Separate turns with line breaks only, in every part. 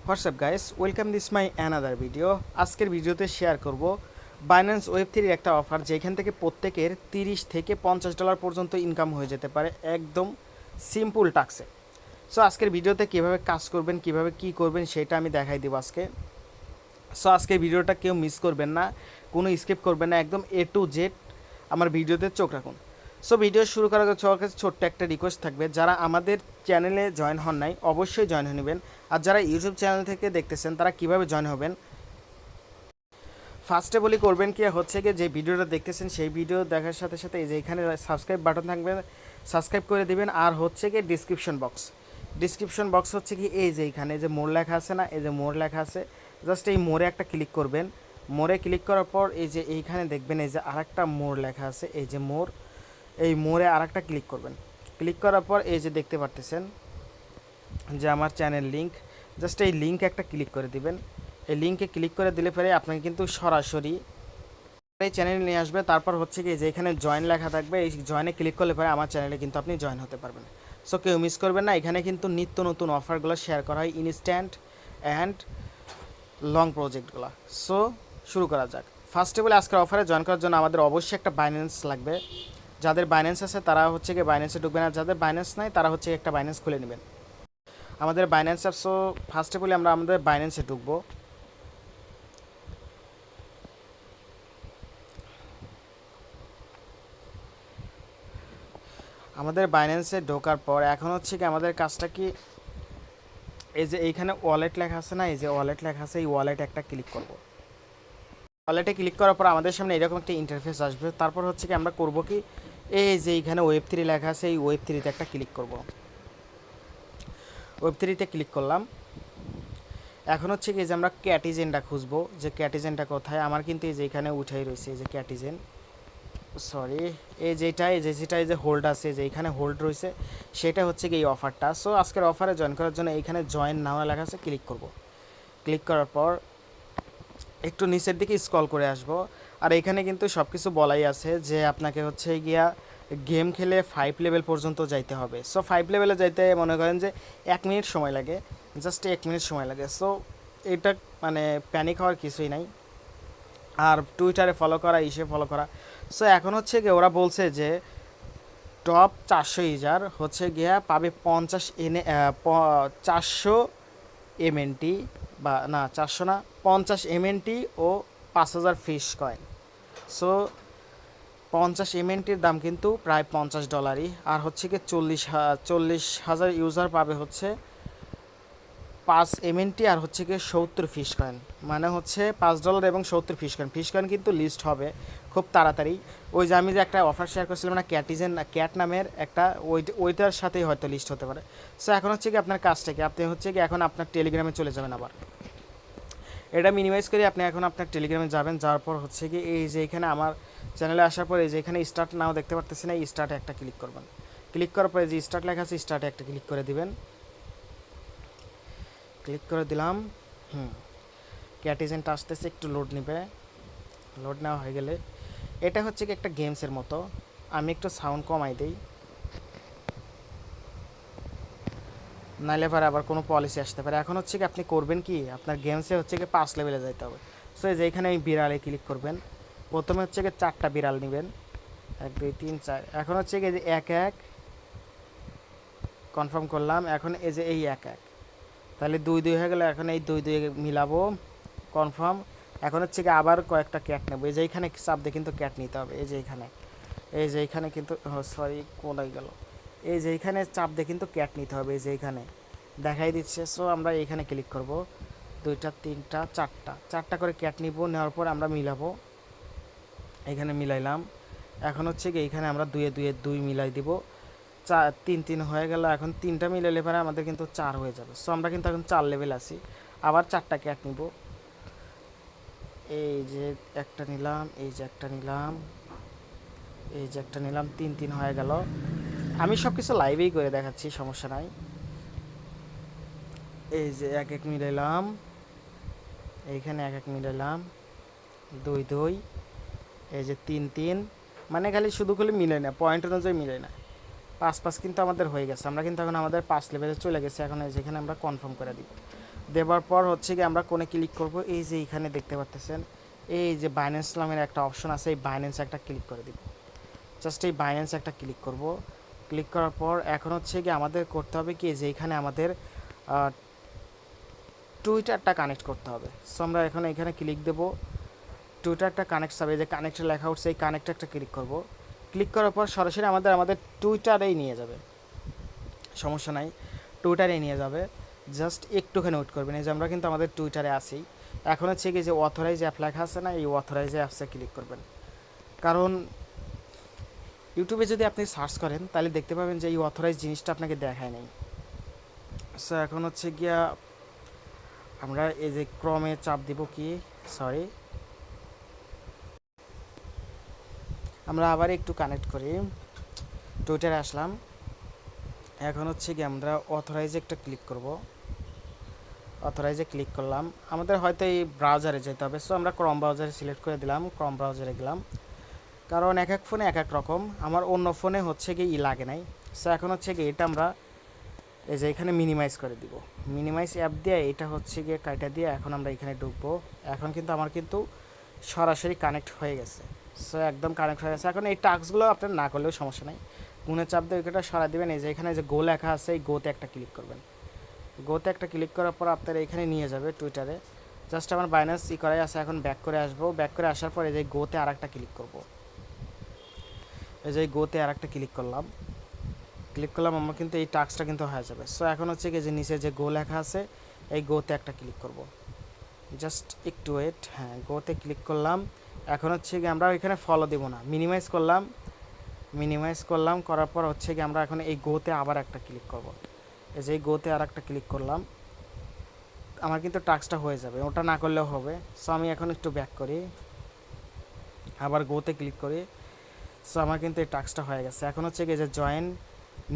WhatsApp guys, welcome this my another video. আজকের ভিডিওতে share করব বাইন্যান্স ওয়েব3 একটা অফার যেখান থেকে প্রত্যেকের $30 থেকে $50 পর্যন্ত ইনকাম হয়ে যেতে পারে একদম সিম্পল টাস্কে। সো আজকের ভিডিওতে কীভাবে কাজ করবেন, কীভাবে কী করবেন সেটা আমি দেখাই দেবো আজকে। সো আজকের ভিডিওটা কেউ মিস করবেন না, কোনো স্কিপ করবেন না, একদম A to Z আমার ভিডিওতে চোখ রাখুন। সো ভিডিও শুরু করার আগে সবার কাছে ছোট্ট একটা রিকোয়েস্ট থাকবে, যারা আমাদের চ্যানেলে জয়েন হন নাই অবশ্যই জয়েন হয়ে নেবেন। আর যারা ইউটিউব চ্যানেল থেকে দেখতেছেন তারা কীভাবে জয়েন হবেন, ফার্স্টে বলি করবেন কি হচ্ছে কি, যে ভিডিওটা দেখতেছেন সেই ভিডিও দেখার সাথে সাথে এই যে এখানে সাবস্ক্রাইব বাটন থাকবে, সাবস্ক্রাইব করে দিবেন। আর হচ্ছে কি ডিসক্রিপশন বক্স হচ্ছে কি এই যে এখানে যে মোর লেখা আছে না, এই যে মোর লেখা আছে, জাস্ট এই মোরে একটা ক্লিক করবেন। মোরে ক্লিক করার পর এই যে এইখানে দেখবেন এই যে আরেকটা মোর লেখা আছে, এই যে মোর, এই মোরে আরেকটা ক্লিক করবেন। ক্লিক করার পর এই যে দেখতে পারতেছেন যে আমার চ্যানেল লিঙ্ক, জাস্ট এই লিঙ্ক একটা ক্লিক করে দিবেন। এই লিঙ্কে ক্লিক করে দিলে পরে আপনাকে কিন্তু সরাসরি এই চ্যানেলে নিয়ে আসবে। তারপর হচ্ছে কি যে এখানে জয়েন লেখা থাকবে, এই জয়েনে ক্লিক করলে পরে আমার চ্যানেলে কিন্তু আপনি জয়েন হতে পারবেন। সো কেউ মিস করবেন না, এখানে কিন্তু নিত্য নতুন অফারগুলো শেয়ার করা হয়, ইনস্ট্যান্ট অ্যান্ড লং প্রজেক্টগুলো। সো শুরু করা যাক। ফার্স্টে বলে আজকের অফারে জয়েন করার জন্য আমাদের অবশ্যই একটা বাইন্যান্স লাগবে। যাদের বাইন্যান্স আছে তারা হচ্ছে কি বাইন্যান্সে ঢুকবেন, আর যাদের বাইন্যান্স নাই তারা হচ্ছে একটা বাইন্যান্স খুলে নেবেন। আমাদের বাইন্যান্স অ্যাপ, সো ফার্স্টে বলে আমরা আমাদের বাইন্যান্সে ঢুকবো। আমাদের বাইন্যান্সে ঢোকার পর এখন হচ্ছে কি আমাদের কাজটা কি, এই যে এইখানে ওয়ালেট লেখা আছে না, এই যে ওয়ালেট লেখা আছে, এই ওয়ালেটে একটা ক্লিক করব। ওয়ালেটে ক্লিক করার পর আমাদের সামনে এরকম একটা ইন্টারফেস আসবে। তারপর হচ্ছে কি আমরা করব কি, এই যে এইখানে ওয়েব3 লেখা আছে, এই ওয়েব3তে একটা ক্লিক করব। ওয়েব3তে ক্লিক করলাম। এখন হচ্ছে কি যে আমরা ক্যাটিজেনটা খুঁজবো, যে ক্যাটিজেনটা কোথায়। আমার কিন্তু এই যে এখানে উঠাই রয়েছে এই যে ক্যাটিজেন, সরি এই যেটা এই যে হোল্ড আছে, যে এইখানে হোল্ড রয়েছে, সেটা হচ্ছে কি এই অফারটা। সো আজকের অফারে জয়েন করার জন্য এইখানে জয়েন নাও লেখা আছে, ক্লিক করব। ক্লিক করার পর একটু নিচের দিকে স্ক্রল করে আসব। আর এখানে কিন্তু সব কিছু বলাই আছে যে আপনাকে হচ্ছে গিয়া গেম খেলে 5 লেভেল পর্যন্ত যাইতে হবে। সো 5 লেভেলে যাইতে মনে করেন যে 1 মিনিট সময় লাগে, জাস্ট 1 মিনিট সময় লাগে। সো এটা মানে প্যানিক হওয়ার কিছুই নাই। আর টুইটারে ফলো করা, ইসে ফলো করা। সো এখন হচ্ছে গিয়ে ওরা বলছে যে টপ 400 ইউজার হচ্ছে গিয়া পাবে 400 MNT, বা না 400 না, 50 MNT ও 5000 ফিশ কয়েন। সো 50 MNTর দাম কিন্তু প্রায় $50। আর হচ্ছে কি 40,000 ইউজার পাবে হচ্ছে 5 MNT, আর হচ্ছে কি 70 ফিশ কয়েন, মানে হচ্ছে $5 এবং 70 ফিশ কয়েন। ফিশ কয়েন কিন্তু লিস্ট হবে খুব তাড়াতাড়ি। ওই যে আমি যে একটা অফার শেয়ার করছিলাম না, ক্যাট নামের একটা, ওইটার সাথেই হয়তো লিস্ট হতে পারে। সো এখন হচ্ছে কি আপনার কাজটা কি, আপনি হচ্ছে কি এখন আপনার টেলিগ্রামে চলে যাবেন। আবার এটা মিনিমাইজ করে আপনি এখন আপনার টেলিগ্রামে যাবেন। যাওয়ার পর হচ্ছে কি এই যে এখানে আমার চ্যানেলে আসার পর এই যে এখানে স্টার্ট নাও দেখতে পারতেছেন, এই স্টার্টে একটা ক্লিক করবেন। ক্লিক করার পরে যে স্টার্ট লেখা আছে, স্টার্টে একটা ক্লিক করে দিবেন। ক্লিক করে দিলাম। ক্যাটিজেনটা আসতেছে, একটু লোড নেবে। লোড নেওয়া হয়ে গেলে এটা হচ্ছে কি একটা গেমসের মতো। আমি একটু সাউন্ড কমাই দিই, নাইলে পরে আবার কোনো পলিসি আসতে পারে। এখন হচ্ছে কি আপনি করবেন কি, আপনার গেমসে হচ্ছে কি 5 লেভেলে যাইতে হবে। সো এই যে এখানে এই বিড়ালে ক্লিক করবেন। প্রথমে হচ্ছে কি 4টা বিড়াল নেবেন, 1 2 3 4। এখন হচ্ছে কি যে 1 1 কনফার্ম করলাম। এখন এই যে এই 1 1, তাহলে 2 2 হয়ে গেলে এখন এই 2 2 মিলাবো, কনফার্ম। এখন হচ্ছে কি আবার কয়েকটা ক্যাট নেবো, এই যে এইখানে চাপ দিয়ে কিন্তু ক্যাট নিতে হবে। এই যে এইখানে কিন্তু সরি কোনায় গেল, এই যে এইখানে চাপ দিয়ে কিন্তু ক্যাট নিতে হবে, এই যে এইখানে দেখাই দিচ্ছে। সো আমরা এইখানে ক্লিক করব, 2টা 3টা 4টা করে ক্যাট নিব। নেওয়ার পর আমরা মিলাবো, এখানে মিলাইলাম। এখন হচ্ছে কি এইখানে আমরা 2 2 2 মিলাই দিব। 3 3 হয়ে গেল। এখন 3টা মিলাইলে পরে আমাদের কিন্তু 4 হয়ে যাবে। সো আমরা কিন্তু এখন 4 লেভেল আছি। আবার 4টা ক্যাট নিব, এই যে একটা নিলাম, এই যে একটা নিলাম, এই যে একটা নিলাম। 3 3 হয়ে গেল। আমি সব কিছু লাইভেই করে দেখাচ্ছি, সমস্যা নাই। এই যে 1 1 মিলাইলাম, এইখানে 1 1 মিলাইলাম, 2 2, এই যে 3 3, মানে খালি শুধু খালি মিলে না, পয়েন্ট অনুযায়ী মিলে না। 5 5 কিন্তু আমাদের হয়ে গেছে। আমরা কিন্তু এখন আমাদের 5 লেভেলে চলে গেছি। এখন এই যেখানে আমরা কনফার্ম করে দিব। দেওয়ার পর হচ্ছে কি আমরা কোনে ক্লিক করব, এই যে এইখানে দেখতে পাচ্ছেন এই যে বাইন্যান্স নামের একটা অপশন আছে, এই বাইন্যান্স একটা ক্লিক করে দিব। জাস্ট এই বাইন্যান্স একটা ক্লিক করব। ক্লিক করার পর এখন হচ্ছে কি আমাদের করতে হবে কি, যে এইখানে আমাদের টুইটারটা কানেক্ট করতে হবে। সো আমরা এখন এখানে ক্লিক দেবো, টুইটারটা কানেক্ট হবে, যে কানেক্টে লেখা উঠছে এই কানেক্টে একটা ক্লিক করব। ক্লিক করার পর সরাসরি আমাদের টুইটারেই নিয়ে যাবে, সমস্যা নাই, টুইটারেই নিয়ে যাবে। জাস্ট একটুখানি ওয়েট করবেন, এই যে আমরা কিন্তু আমাদের টুইটারে আসি। এখন হচ্ছে কি যে অথরাইজ অ্যাপ লেখা আছে না, এই অথরাইজ অ্যাপসে ক্লিক করবেন। কারণ ইউটিউবে যদি আপনি সার্চ করেন তাহলে দেখতে পাবেন যে এই অথরাইজ জিনিসটা আপনাকে দেখায় নাই। সো এখন হচ্ছে গিয়া আমরা এই যে ক্রমে চাপ দিব, কি সরি, আমরা আবার একটু কানেক্ট করি, টুইটারে আসলাম। এখন হচ্ছে কি আমরা অথরাইজে একটা ক্লিক করব। অথরাইজে ক্লিক করলাম, আমাদের হয়তো এই ব্রাউজারে যেতে হবে। সো আমরা ক্রম ব্রাউজারে সিলেক্ট করে দিলাম, ক্রম ব্রাউজারে গেলাম। কারণ এক এক ফোনে এক এক রকম, আমার অন্য ফোনে হচ্ছে কি লাগে নাই। সো এখন হচ্ছে কি এটা আমরা এই যে এখানে মিনিমাইজ করে দিব, মিনিমাইজ অ্যাপ দিয়ে এটা হচ্ছে গিয়ে কাইটা দিয়ে এখন আমরা এখানে ঢুকবো। এখন কিন্তু আমার কিন্তু সরাসরি কানেক্ট হয়ে গেছে। সো একদম কানেক্ট হয়ে গেছে। এখন এই টাস্কগুলো আপনার না করলেও সমস্যা নেই, গুণে চাপ দিয়ে ওইটা সরা দেবেন। এই যে এখানে যে গো লেখা আছে, এই গোতে একটা ক্লিক করবেন। গোতে একটা ক্লিক করার পর আপনার এখানে নিয়ে যাবে টুইটারে। জাস্ট আমার বাইন্যান্স করাই আছে, এখন ব্যাক করে আসবো। ব্যাক করে আসার পর এই যে গোতে আর একটা ক্লিক করবো, এই যে গোতে আর একটা ক্লিক করলাম। ক্লিক করলাম, আমার কিন্তু এই টাস্কটা কিন্তু হয়ে যাবে। সো এখন হচ্ছে কি যে নিচে যে গো লেখা আছে, এই গোতে একটা ক্লিক করব। জাস্ট একটু ওয়েট, হ্যাঁ গোতে ক্লিক করলাম। এখন হচ্ছে কি আমরা এখানে ফলো দেব না, মিনিমাইজ করলাম। মিনিমাইজ করলাম করার পর হচ্ছে কি আমরা এখন এই গোতে আবার একটা ক্লিক করব। এই যে এই গোতে আর একটা ক্লিক করলাম, আমার কিন্তু টাস্কটা হয়ে যাবে, ওটা না করলেও হবে। সো আমি এখন একটু ব্যাক করি, আবার গোতে ক্লিক করি। সো আমার কিন্তু এই টাস্কটা হয়ে গেছে। এখন হচ্ছে কি যে জয়েন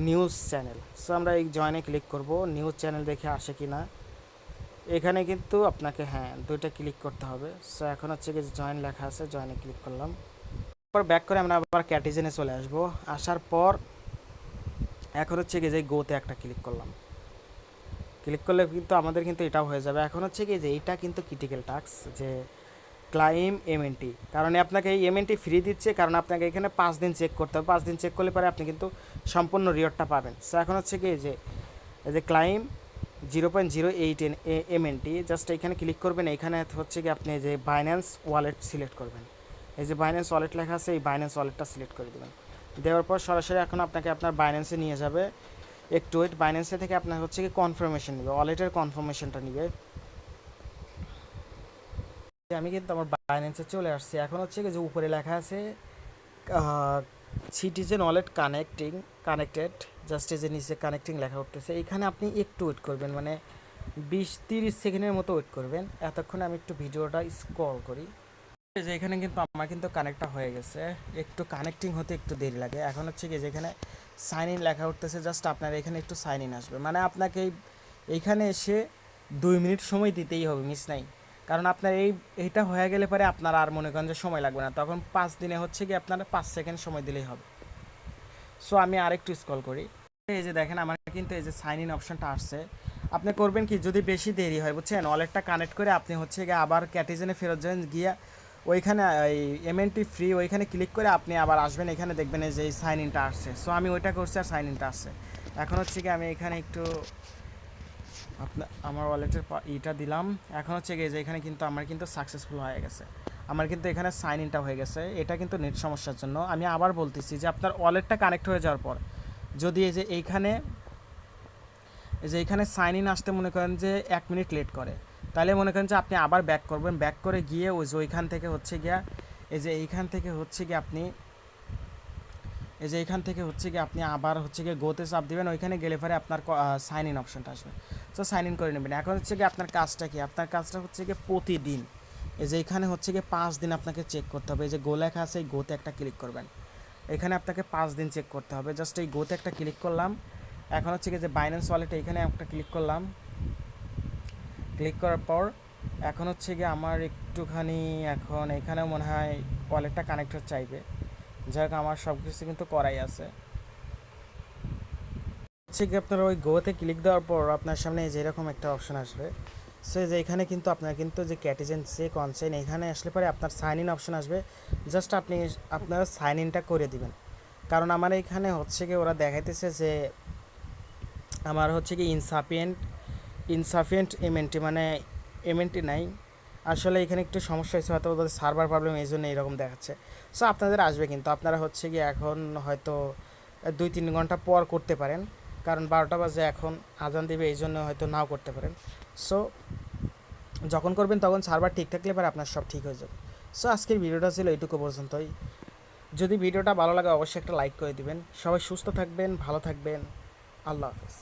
নিউজ চ্যানেল। সো আমরা এই জয়েনে ক্লিক করব, নিউজ চ্যানেল দেখে আসে কি না। এখানে কিন্তু আপনাকে হ্যাঁ দুইটা ক্লিক করতে হবে। সো এখন হচ্ছে কি জয়েন লেখা আছে, জয়েনে ক্লিক করলাম। তারপর ব্যাক করে আমরা আবার ক্যাটিজেনে চলে আসব। আসার পর এখন হচ্ছে কি যে গোতে একটা ক্লিক করলাম। ক্লিক করলে কিন্তু আমাদের কিন্তু এটাও হয়ে যাবে। এখন হচ্ছে কি যে এইটা কিন্তু ক্রিটিক্যাল টাস্ক, যে ক্লাইম এমএনটি, কারণ আপনাকে এই এমএনটি ফ্রি দিচ্ছে, কারণ আপনাকে এখানে 5 দিন চেক করতে হবে। 5 দিন চেক করলে পরে আপনি কিন্তু সম্পূর্ণ রিওয়ার্ডটা পাবেন। সো এখন হচ্ছে কি যে এই যে ক্লাইম 0.08 এমএনটি, জাস্ট এখানে ক্লিক করবেন। এখানে হচ্ছে কি আপনি যে বাইন্যান্স ওয়ালেট সিলেক্ট করবেন, এই যে বাইন্যান্স ওয়ালেট লেখা আছে, এই বাইন্যান্স ওয়ালেটটা সিলেক্ট করে দেবেন। দেওয়ার পর সরাসরি এখন আপনাকে আপনার বাইন্যান্সে নিয়ে যাবে। একটু ওয়েট, বাইন্যান্সে থেকে আপনার হচ্ছে কি কনফার্মেশন নেবে, ওয়ালেটের কনফার্মেশনটা নেবে। আমি কিন্তু আমার বাইন্যান্সে চলে আসছি। এখন হচ্ছে কি যে উপরে লেখা আছে সিটিজেন ওয়ালেট কানেক্টেড, জাস্ট এই যে নিচে কানেক্টিং লেখা উঠতেছে, এইখানে আপনি একটু ওয়েট করবেন, মানে 20-30 সেকেন্ডের মতো ওয়েট করবেন। এতক্ষণে আমি একটু ভিডিওটা স্ক্রল করি। এই যে এখানে কিন্তু আমার কিন্তু কানেক্টটা হয়ে গেছে, একটু কানেক্টিং হতে একটু দেরি লাগে। এখন হচ্ছে কি যেখানে সাইন ইন লেখা উঠতেছে, জাস্ট আপনার এখানে একটু সাইন ইন আসবে, মানে আপনাকে এইখানে এসে 2 মিনিট সময় দিতেই হবে, মিস নাই। কারণ আপনার এইটা হয়ে গেলে পরে আপনার আর মনে করেন যে সময় লাগবে না, তখন 5 দিনে হচ্ছে কি আপনার 5 সেকেন্ড সময় দিলেই হবে। সো আমি আরেকটু স্ক্রল করি। এই যে দেখেন আমার কিন্তু এই যে সাইন ইন অপশনটা আসছে। আপনি করবেন কি, যদি বেশি দেরি হয় বুঝছেন, ওয়ালেটটা কানেক্ট করে আপনি হচ্ছে গিয়ে আবার ক্যাটিজেনে ফেরত যান, গিয়ে ওইখানে এই এমএনটি ফ্রি ওইখানে ক্লিক করে আপনি আবার আসবেন, এখানে দেখবেন এই যে এই সাইন ইনটা আসছে। সো আমি ওইটা করছি আর সাইন ইনটা আসছে। এখন হচ্ছে কি আমি এখানে একটু আপনার আমার ওয়ালেটের ইটা দিলাম। এখন হচ্ছে গিয়ে যে এখানে কিন্তু আমার কিন্তু সাকসেসফুল হয়ে গেছে, আমার কিন্তু এখানে সাইন ইনটা হয়ে গেছে। এটা কিন্তু নেট সমস্যার জন্য। আমি আবার বলতেছি যে আপনার ওয়ালেটটা কানেক্ট হয়ে যাওয়ার পর যদি এই যে এইখানে সাইন ইন আসতে মনে করেন যে 1 মিনিট লেট করে, তাহলে মনে করেন যে আপনি আবার ব্যাক করবেন। ব্যাক করে গিয়ে ওই যে ওইখান থেকে হচ্ছে গিয়া এই যে এইখান থেকে হচ্ছে গিয়ে আপনি এই যে এইখান থেকে হচ্ছে গিয়ে আপনি আবার হচ্ছে গিয়ে গোতে চাপ দিবেন, ওইখানে গেলে পরে আপনার সাইন ইন অপশনটা আসবে। সো সাইন ইন করে নেবেন। এখন হচ্ছে গিয়ে আপনার কাজটা কি, আপনার কাজটা হচ্ছে গিয়ে প্রতিদিন এই যে এখানে হচ্ছে গিয়ে 5 দিন আপনাকে চেক করতে হবে। এই যে গো লেখা আছে, এই গোতে একটা ক্লিক করবেন। এখানে আপনাকে 5 দিন চেক করতে হবে। জাস্ট এই গোতে একটা ক্লিক করলাম। এখন হচ্ছে গিয়ে যে বাইন্যান্স ওয়ালেটে এখানে একটা ক্লিক করলাম। ক্লিক করার পর এখন হচ্ছে গিয়ে আমার একটুখানি এখন এখানেও মনে হয় ওয়ালেটটা কানেক্ট চাইবে। যাই হোক আমার সব কিছু কিন্তু করাই আছে। হচ্ছে কি আপনার ওই গোতে ক্লিক দেওয়ার পর আপনার সামনে যেরকম একটা অপশন আসবে, সো যে এখানে কিন্তু আপনার কিন্তু যে ক্যাটিজেন সে কনসেন এখানে আসলে পরে আপনার সাইন ইন অপশন আসবে, জাস্ট আপনি আপনারা সাইন ইনটা করে দিবেন। কারণ আমার এখানে হচ্ছে কি ওরা দেখাইতেছে যে আমার হচ্ছে কি ইনসাফিয়েন্ট এমএনটি, মানে এমএনটি নাই। আসলে এখানে একটু সমস্যা হয়েছে, হয়তো ওদের সার্ভার প্রবলেম, এই জন্য এইরকম দেখাচ্ছে। সো আপনাদের আসবে, কিন্তু আপনারা হচ্ছে কি এখন হয়তো 2-3 ঘন্টা পর করতে পারেন, কারণ 12টা বাজে এখন আজান দিবে, এই জন্য হয়তো নাও করতে পারেন। সো যখন করবেন তখন সার্ভার ঠিক থাকলে পরে আপনার সব ঠিক হয়ে যাবে। সো আজকের ভিডিওটা ছিল এইটুকু পর্যন্তই। যদি ভিডিওটা ভালো লাগে অবশ্যই একটা লাইক করে দিবেন। সবাই সুস্থ থাকবেন, ভালো থাকবেন। আল্লাহ হাফেজ।